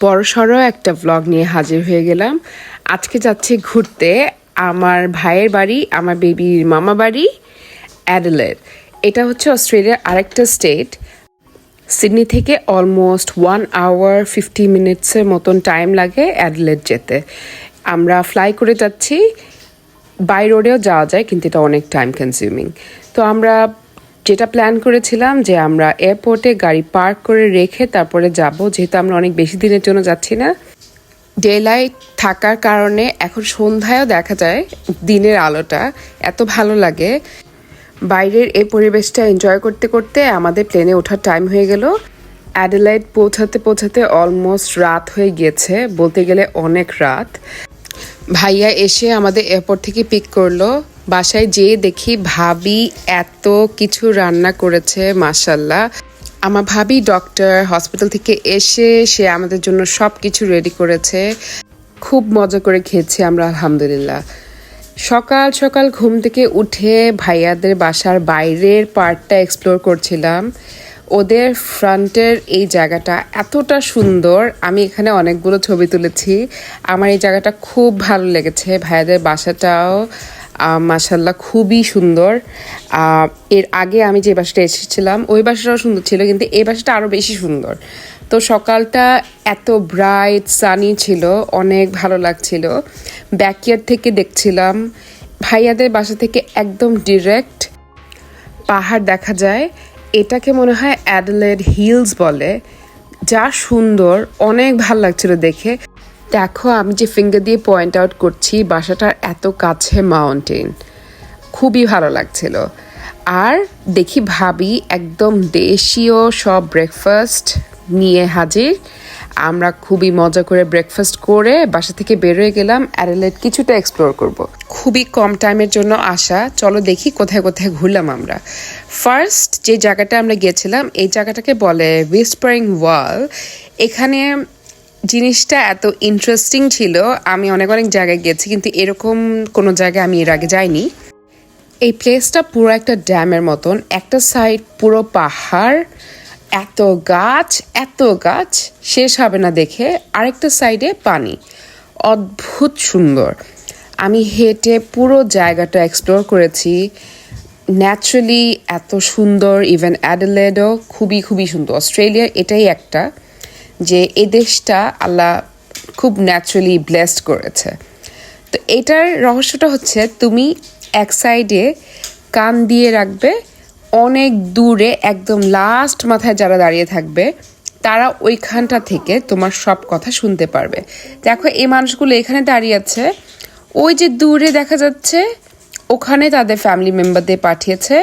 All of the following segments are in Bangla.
বড়সড় একটা ভ্লগ নিয়ে হাজির হয়ে গেলাম। আজকে যাচ্ছি ঘুরতে আমার ভাইয়ের বাড়ি, আমার বেবির মামা বাড়ি অ্যাডিলেড। এটা হচ্ছে অস্ট্রেলিয়ার আরেকটা স্টেট। সিডনি থেকে অলমোস্ট 1 hour 50 minutes মতন টাইম লাগে অ্যাডিলেড যেতে। আমরা ফ্লাই করে যাচ্ছি, বাই রোডেও যাওয়া যায় কিন্তু এটা অনেক টাইম কনজিউমিং। তো আমরা যেটা প্ল্যান করেছিলাম যে আমরা এয়ারপোর্টে গাড়ি পার্ক করে রেখে তারপরে যাব, যেহেতু আমরা অনেক বেশি দিনের জন্য যাচ্ছি না। ডে লাইট থাকার কারণে এখন সন্ধ্যায়ও দেখা যায় দিনের আলোটা, এত ভালো লাগে। বাইরের এই পরিবেশটা এনজয় করতে করতে আমাদের প্লেনে ওঠার টাইম হয়ে গেল। অ্যাডিলেড পৌঁছাতে পৌঁছাতে অলমোস্ট রাত হয়ে গিয়েছে, বলতে গেলে অনেক রাত। ভাইয়া এসে আমাদের এয়ারপোর্ট থেকে পিক করলো। বাসায় যেয়ে দেখি ভাবি এত কিছু রান্না করেছে, মাশাল্লাহ। আমার ভাবি ডক্টর, হসপিটাল থেকে এসে সে আমাদের জন্য সব কিছু রেডি করেছে। খুব মজা করে খেয়েছি আমরা, আলহামদুলিল্লাহ। সকাল সকাল ঘুম থেকে উঠে ভাইয়াদের বাসার বাইরের পার্টটা এক্সপ্লোর করছিলাম। ওদের ফ্রন্টের এই জায়গাটা এতটা সুন্দর, আমি এখানে অনেকগুলো ছবি তুলেছি। আমার এই জায়গাটা খুব ভালো লেগেছে। ভাইয়াদের বাসাটাও মাশাল্লাহ খুবই সুন্দর। এর আগে আমি যে বাসাটা এসেছিলাম ওই বাসাটাও সুন্দর ছিল, কিন্তু এই বাসাটা আরও বেশি সুন্দর। তো সকালটা এত ব্রাইট সানি ছিল, অনেক ভালো লাগছিল। ব্যাকইয়ার্ড থেকে দেখছিলাম ভাইয়াদের বাসা থেকে একদম ডিরেক্ট পাহাড় দেখা যায়। এটাকে মনে হয় অ্যাডিলেড হিলস বলে। যা সুন্দর, অনেক ভালো লাগছিল দেখে। দেখো আমি যে ফিঙ্গার দিয়ে পয়েন্ট আউট করছি, বাসাটার এত কাছে মাউন্টেন, খুবই ভালো লাগছিল। আর দেখি ভাবি একদম দেশীয় সব ব্রেকফাস্ট নিয়ে হাজির। আমরা খুবই মজা করে ব্রেকফাস্ট করে বাসা থেকে বেরোয় গেলাম অ্যাডিলেড কিছুটা এক্সপ্লোর করব। খুবই কম টাইমের জন্য আসা, চলো দেখি কোথায় কোথায় ঘুরলাম আমরা। ফার্স্ট যে জায়গাটা আমরা গিয়েছিলাম এই জায়গাটাকে বলে হুইসপারিং ওয়াল। এখানে জিনিসটা এত ইন্টারেস্টিং ছিল, আমি অনেক অনেক জায়গায় গেছি কিন্তু এরকম কোনো জায়গায় আমি এর আগে যাইনি। এই প্লেসটা পুরো একটা ড্যামের মতন, একটা সাইড পুরো পাহাড়, এত গাছ শেষ হবে না দেখে, আরেকটা সাইডে পানি, অদ্ভুত সুন্দর। আমি হেঁটে পুরো জায়গাটা এক্সপ্লোর করেছি। ন্যাচারালি এত সুন্দর, ইভেন অ্যাডিলেডও খুবই খুবই সুন্দর। অস্ট্রেলিয়ার এটাই একটা যে এই দেশটা আল্লাহ খুব ন্যাচারালি ব্লেসড করেছে। তো এটার রহস্যটা হচ্ছে তুমি এক সাইডে কান দিয়ে রাখবে, অনেক দূরে একদম লাস্ট মাথায় যারা দাঁড়িয়ে থাকবে তারা ওইখানটা থেকে তোমার সব কথা শুনতে পারবে। দেখো এই মানুষগুলো এখানে দাঁড়িয়ে আছে, ওই যে দূরে দেখা যাচ্ছে ওখানে তাদের ফ্যামিলি মেম্বারদের পাঠিয়েছে,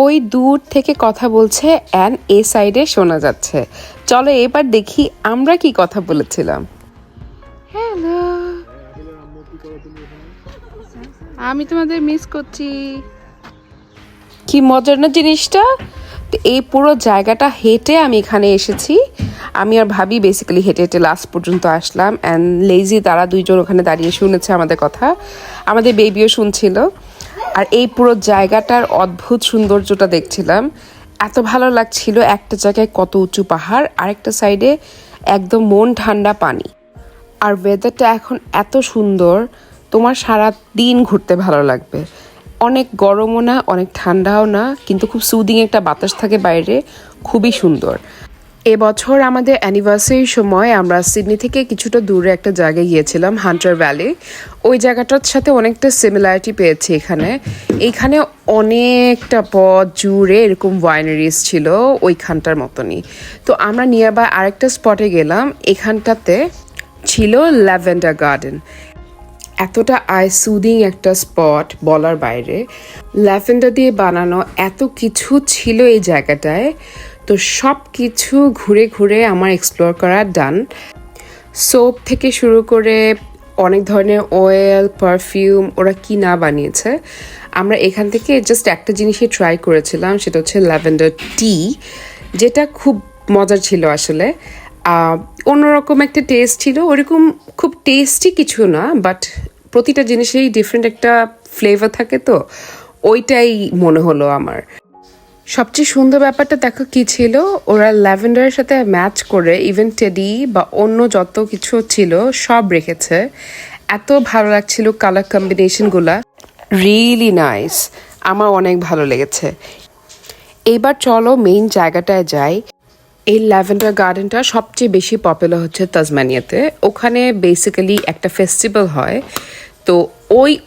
ওই দূর থেকে কথা বলছে অ্যান্ড এ সাইডে শোনা যাচ্ছে। চলো এবার দেখি আমরা কি কথা বলেছিলাম। হ্যালো, আমি তোমাদের মিস করছি। কি মজার না জিনিসটা। তো এই পুরো জায়গাটা হেঁটে আমি এখানে এসেছি। আমি আর ভাবি বেসিক্যালি হেঁটে হেঁটে লাস্ট পর্যন্ত আসলাম। অ্যান্ড লেজি তারা দুইজন ওখানে দাঁড়িয়ে শুনেছে আমাদের কথা, আমাদের বেবিও শুনছিল। আর এই পুরো জায়গাটার অদ্ভুত সৌন্দর্যটা দেখছিলাম, এত ভালো লাগছিল। একটা জায়গায় কত উঁচু পাহাড়, আরেকটা সাইডে একদম মন ঠান্ডা পানি। আর ওয়েদারটা এখন এত সুন্দর, তোমার সারা দিন ঘুরতে ভালো লাগবে। অনেক গরমও না, অনেক ঠান্ডাও না, কিন্তু খুব সুদিং একটা বাতাস থাকে বাইরে, খুবই সুন্দর। এবছর আমাদের অ্যানিভার্সারির সময় আমরা সিডনি থেকে কিছুটা দূরে একটা জায়গায় গিয়েছিলাম, হান্টার ভ্যালি। ওই জায়গাটার সাথে অনেকটা সিমিলারিটি পেয়েছি এইখানে অনেকটা পথ জুড়ে এরকম ওয়াইনারিজ ছিল ওইখানটার মতনই। তো আমরা নিয়ার বাই আরেকটা স্পটে গেলাম, এখানটাতে ছিল ল্যাভেন্ডার গার্ডেন। এতটা সুদিং একটা স্পট বলার বাইরে, ল্যাভেন্ডার দিয়ে বানানো এত কিছু ছিল এই জায়গাটায়। তো সব কিছু ঘুরে ঘুরে আমার এক্সপ্লোর করা ডান। সোপ থেকে শুরু করে অনেক ধরনের অয়েল, পারফিউম, ওরা কি না বানিয়েছে। আমরা এখান থেকে জাস্ট একটা জিনিসই ট্রাই করেছিলাম, সেটা হচ্ছে ল্যাভেন্ডার টি, যেটা খুব মজার ছিল আসলে। অন্যরকম একটা টেস্ট ছিল, ওরকম খুব টেস্টি কিছু না, বাট প্রতিটা জিনিসেই ডিফারেন্ট একটা ফ্লেভার থাকে, তো ওইটাই মনে হলো আমার। সবচেয়ে সুন্দর ব্যাপারটা দেখো কি ছিল, ওরা ল্যাভেন্ডারের সাথে ম্যাচ করে ইভেন টেডি বা অন্য যত কিছু ছিল সব রেখেছে। এত ভালো লাগছিল কালার কম্বিনেশনগুলা, রিয়েলি নাইস, আমার অনেক ভালো লেগেছে। এইবার চলো মেইন জায়গাটায় যাই। এই ল্যাভেন্ডার গার্ডেনটা সবচেয়ে বেশি পপুলার হচ্ছে তাজমানিয়াতে। ওখানে বেসিক্যালি একটা ফেস্টিভ্যাল হয়, তো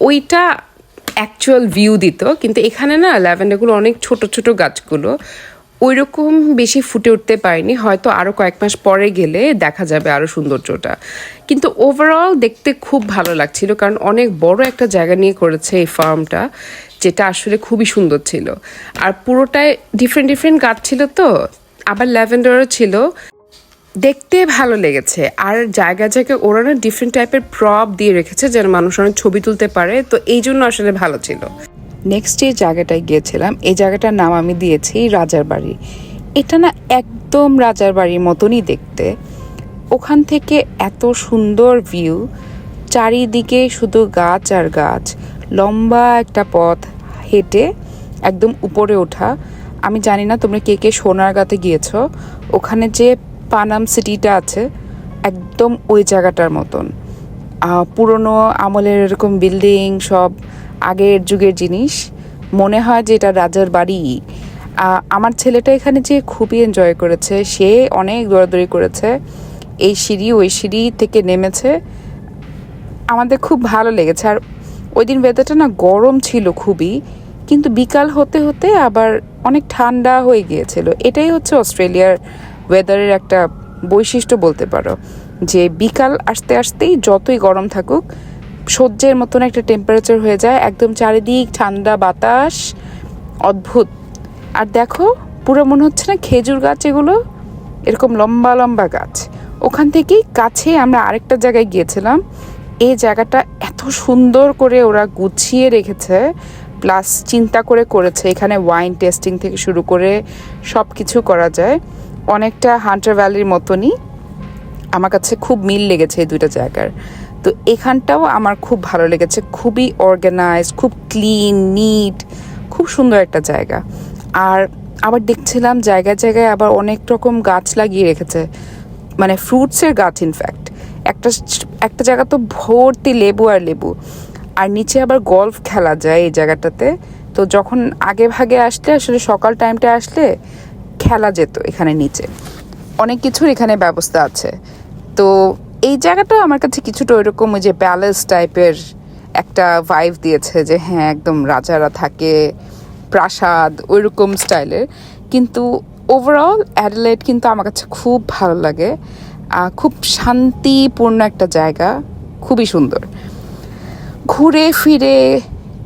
ওইটা অ্যাকচুয়াল ভিউ দিত, কিন্তু এখানে না ল্যাভেন্ডারগুলো অনেক ছোট ছোট গাছগুলো ওই রকম বেশি ফুটে উঠতে পারেনি, হয়তো আরও কয়েক মাস পরে গেলে দেখা যাবে আরও সৌন্দর্যটা। কিন্তু ওভারঅল দেখতে খুব ভালো লাগছিল, কারণ অনেক বড় একটা জায়গা নিয়ে করেছে এই ফার্মটা, যেটা আসলে খুবই সুন্দর ছিল। আর পুরোটায় ডিফারেন্ট ডিফারেন্ট গাছ ছিল, তো আবার ল্যাভেন্ডারও ছিল, দেখতে ভালো লেগেছে। আর জায়গায় জায়গায় ওরা না ডিফারেন্ট টাইপের প্রপ দিয়ে রেখেছে যেন মানুষ অনেক ছবি তুলতে পারে, তো এই জন্য আসলে ভালো ছিল। নেক্সট যে জায়গাটায় গিয়েছিলাম, এই জায়গাটার নাম আমি দিয়েছি রাজার বাড়ি। এটা না একদম রাজার বাড়ির মতনই দেখতে। ওখান থেকে এত সুন্দর ভিউ, চারিদিকে শুধু গাছ আর গাছ, লম্বা একটা পথ হেঁটে একদম উপরে ওঠা। আমি জানি না তোমরা কে কে সোনারগাঁতে গিয়েছো, ওখানে যে পানাম সিটিটা আছে একদম ওই জায়গাটার মতন। পুরনো আমলের এরকম বিল্ডিং, সব আগের যুগের জিনিস, মনে হয় যে এটা রাজার বাড়ি। আমার ছেলেটা এখানে যে খুবই এনজয় করেছে, সে অনেক দৌড়াদৌড়ি করেছে, এই সিঁড়ি ওই সিঁড়ি থেকে নেমেছে, আমাদের খুব ভালো লেগেছে। আর ওই দিন ওয়েদারটা না গরম ছিল খুবই, কিন্তু বিকাল হতে হতে আবার অনেক ঠান্ডা হয়ে গিয়েছিল। এটাই হচ্ছে অস্ট্রেলিয়ার ওয়েদারের একটা বৈশিষ্ট্য বলতে পারো, যে বিকাল আসতে আসতেই যতই গরম থাকুক সহ্যের মতন একটা টেম্পারেচার হয়ে যায়, একদম চারিদিক ঠান্ডা বাতাস, অদ্ভুত। আর দেখো পুরো মনে হচ্ছে না খেজুর গাছ, এগুলো এরকম লম্বা লম্বা গাছ। ওখান থেকেই কাছে আমরা আরেকটা জায়গায় গিয়েছিলাম। এই জায়গাটা এত সুন্দর করে ওরা গুছিয়ে রেখেছে, প্লাস চিন্তা করে করেছে। এখানে ওয়াইন টেস্টিং থেকে শুরু করে সব কিছু করা যায়, অনেকটা হান্টার ভ্যালির মতনই। আমার কাছে খুব মিল লেগেছে এই দুইটা জায়গার। তো এখানটাও আমার খুব ভালো লেগেছে, খুবই অর্গানাইজ, খুব ক্লিন নিট, খুব সুন্দর একটা জায়গা। আর আবার দেখছিলাম জায়গায় জায়গায় আবার অনেক রকম গাছ লাগিয়ে রেখেছে, মানে ফ্রুটসের গাছ। ইনফ্যাক্ট একটা একটা জায়গা তো ভর্তি লেবু আর লেবু। আর নিচে আবার গলফ খেলা যায় এই জায়গাটাতে। তো যখন আগে ভাগে আসলে, আসলে সকাল টাইমটা আসলে খেলা যেত এখানে নিচে, অনেক কিছুর এখানে ব্যবস্থা আছে। তো এই জায়গাটা আমার কাছে কিছুটা ওইরকম ওই যে প্যালেস টাইপের একটা ভাইব দিয়েছে, যে হ্যাঁ একদম রাজারা থাকে, প্রাসাদ ওইরকম স্টাইলের। কিন্তু ওভারঅল অ্যাডিলেড কিন্তু আমার কাছে খুব ভালো লাগে, খুব শান্তিপূর্ণ একটা জায়গা, খুবই সুন্দর। ঘুরে ফিরে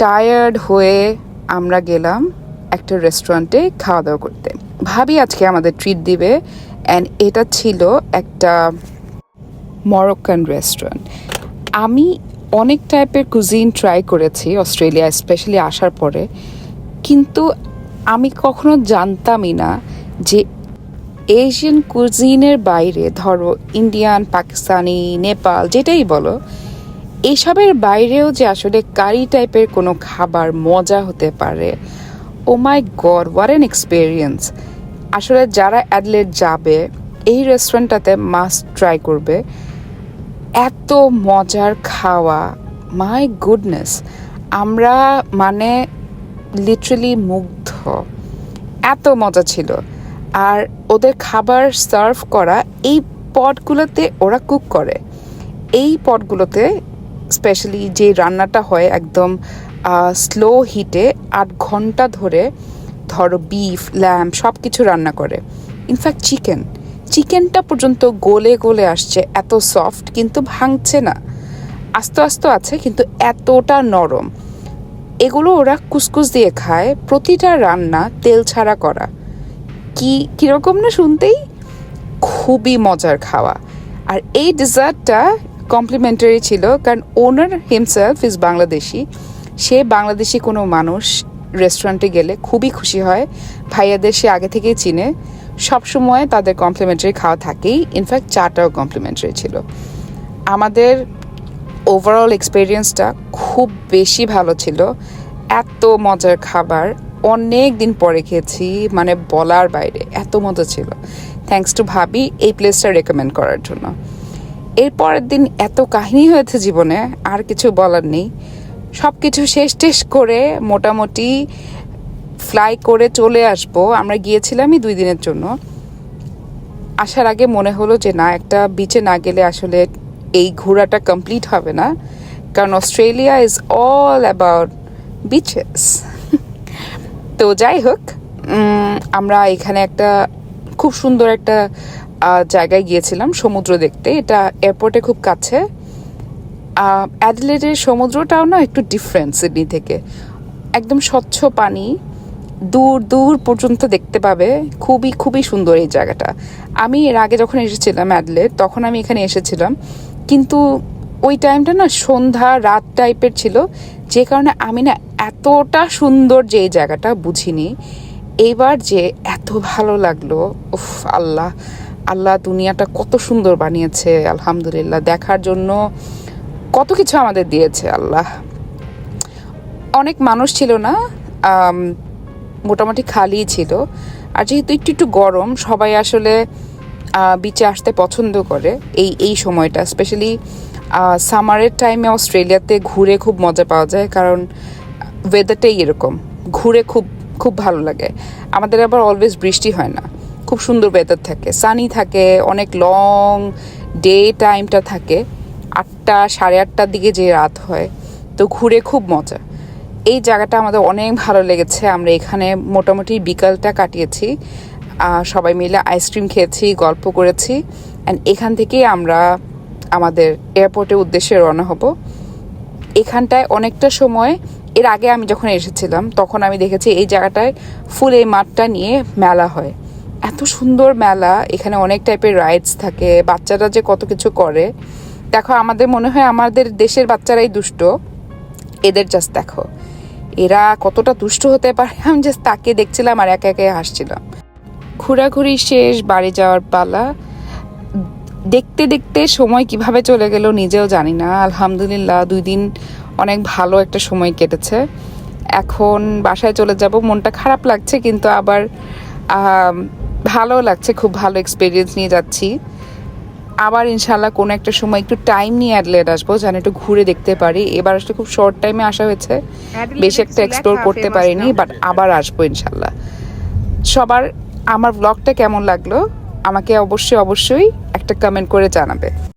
টায়ার্ড হয়ে আমরা গেলাম একটা রেস্টুরেন্টে খাওয়া দাওয়া করতে, ভাবি আজকে আমাদের ট্রিট দিবে। অ্যান্ড এটা ছিল একটা মরক্কান রেস্টুরেন্ট। আমি অনেক টাইপের কুজিন ট্রাই করেছি অস্ট্রেলিয়া, স্পেশালি আসার পরে, কিন্তু আমি কখনো জানতামই না যে এশিয়ান কুজিনের বাইরে, ধরো ইন্ডিয়ান, পাকিস্তানি, নেপাল, যেটাই বলো, এইসবের বাইরেও যে আসলে কারি টাইপের কোনো খাবার মজা হতে পারে। ও মাই গড, হোয়াট অ্যান এক্সপিরিয়েন্স! আসলে যারা অ্যাডলেড যাবে এই রেস্টুরেন্টটাতে মাস্ট ট্রাই করবে। এত মজার খাওয়া, মাই গুডনেস! আমরা মানে লিটারালি মুগ্ধ, এত মজা ছিল। আর ওদের খাবার সার্ভ করা এই পটগুলোতে ওরা কুক করে, এই পটগুলোতে স্পেশালি যে রান্নাটা হয় একদম স্লো হিটে 8 ঘন্টা ধরে, ধরো বিফ, ল্যাম্প সব কিছু রান্না করে। ইনফ্যাক্ট চিকেনটা পর্যন্ত গলে গলে আসছে, এত সফট, কিন্তু ভাঙছে না, আস্তে আস্তে আছে, কিন্তু এতটা নরম। এগুলো ওরা কুসকুস দিয়ে খায়, প্রতিটা রান্না তেল ছাড়া করা। কীরকম না শুনতেই, খুবই মজার খাওয়া। আর এই ডেজার্টটা কমপ্লিমেন্টারি ছিল, কারণ ওনার হিমসেলফ ইজ বাংলাদেশি। সে বাংলাদেশি কোনো মানুষ রেস্টুরেন্টে গেলে খুবই খুশি হয়, ভাইয়াদের সে আগে থেকেই চিনে, সবসময় তাদের কমপ্লিমেন্টারি খাওয়া থাকেই। ইনফ্যাক্ট চাটাও কমপ্লিমেন্টারি ছিল। আমাদের ওভারঅল এক্সপিরিয়েন্সটা খুব বেশি ভালো ছিল, এত মজার খাবার, অনেক দিন পরে খেয়েছি, মানে বলার বাইরে এত মজা ছিল। থ্যাঙ্কস টু ভাবি এই প্লেসটা রেকমেন্ড করার জন্য। এর পরের দিন এত কাহিনী হয়েছে জীবনে, আর কিছু বলার নেই। সব কিছু শেষ টেস করে মোটামুটি ফ্লাই করে চলে আসবো। আমরা গিয়েছিলামই 2 দিনের জন্য। আসার আগে মনে হলো যে না, একটা বিচে না গেলে আসলে এই ঘোরাটা কমপ্লিট হবে না, কারণ Australia is all about bitches. তো যাই হোক, আমরা এখানে একটা খুব সুন্দর একটা জায়গায় গিয়েছিলাম সমুদ্র দেখতে। এটা এয়ারপোর্টে খুব কাছে। অ্যাডিলেডের সমুদ্রটাও না একটু ডিফারেন্ট সিডনি থেকে, একদম স্বচ্ছ পানি, দূর দূর পর্যন্ত দেখতে পাবে। খুবই খুবই সুন্দর এই জায়গাটা। আমি এর আগে যখন এসেছিলাম অ্যাডিলেড, তখন আমি এখানে এসেছিলাম, কিন্তু ওই টাইমটা না সন্ধ্যা রাত টাইপের ছিল, যে কারণে আমি না এতটা সুন্দর যে এই জায়গাটা বুঝিনি। এইবার যে এত ভালো লাগলো, উফ আল্লাহ আল্লাহ, দুনিয়াটা কত সুন্দর বানিয়েছে আলহামদুলিল্লাহ। দেখার জন্য কত কিছু আমাদের দিয়েছে আল্লাহ। অনেক মানুষ ছিল না, মোটামুটি খালি ছিল। আর যেহেতু একটু একটু গরম, সবাই আসলে বিচে আসতে পছন্দ করে এই সময়টা। স্পেশালি সামারের টাইমে অস্ট্রেলিয়াতে ঘুরে খুব মজা পাওয়া যায়, কারণ ওয়েদারটাই এরকম, ঘুরে খুব খুব ভালো লাগে। আমাদের আবার অলওয়েজ বৃষ্টি হয় না, খুব সুন্দর ওয়েদার থাকে, সানি থাকে, অনেক লং ডে টাইমটা থাকে, 8টা 8:30টার দিকে যে রাত হয়, তো ঘুরে খুব মজা। এই জায়গাটা আমাদের অনেক ভালো লেগেছে। আমরা এখানে মোটামুটি বিকালটা কাটিয়েছি, সবাই মিলে আইসক্রিম খেয়েছি, গল্প করেছি, অ্যান্ড এখান থেকেই আমরা আমাদের এয়ারপোর্টের উদ্দেশ্যে রওনা হব। এখানটায় অনেকটা সময়, এর আগে আমি যখন এসেছিলাম তখন আমি দেখেছি এই জায়গাটায় ফুল এই মাঠটা নিয়ে মেলা হয়। এত সুন্দর মেলা, এখানে অনেক টাইপের রাইডস থাকে, বাচ্চারা যে কত কিছু করে। দেখো, আমাদের মনে হয় আমাদের দেশের বাচ্চারাই দুষ্ট, এদের জাস্ট দেখো এরা কতটা দুষ্ট হতে পারে। আমি জাস্ট তাকে দেখছিলাম আর একে একে হাসছিলাম। ঘোরাঘুরি শেষ, বাড়ি যাওয়ার পালা। দেখতে দেখতে সময় কিভাবে চলে গেল নিজেও জানি না। আলহামদুলিল্লাহ 2 দিন অনেক ভালো একটা সময় কেটেছে। এখন বাসায় চলে যাব। মনটা খারাপ লাগছে, কিন্তু আবার ভালো লাগছে, খুব ভালো এক্সপিরিয়েন্স নিয়ে যাচ্ছি। আবার ইনশাল্লাহ কোনো একটা সময় একটু টাইম নিয়ে অ্যাডিলেড আসবো, যেন একটু ঘুরে দেখতে পারি। এবার আসলে খুব শর্ট টাইমে আসা হয়েছে, বেশি একটা এক্সপ্লোর করতে পারিনি, বাট আবার আসবো ইনশাল্লাহ। সবার আমার ব্লগটা কেমন লাগলো আমাকে অবশ্যই একটা কমেন্ট করে জানাবে।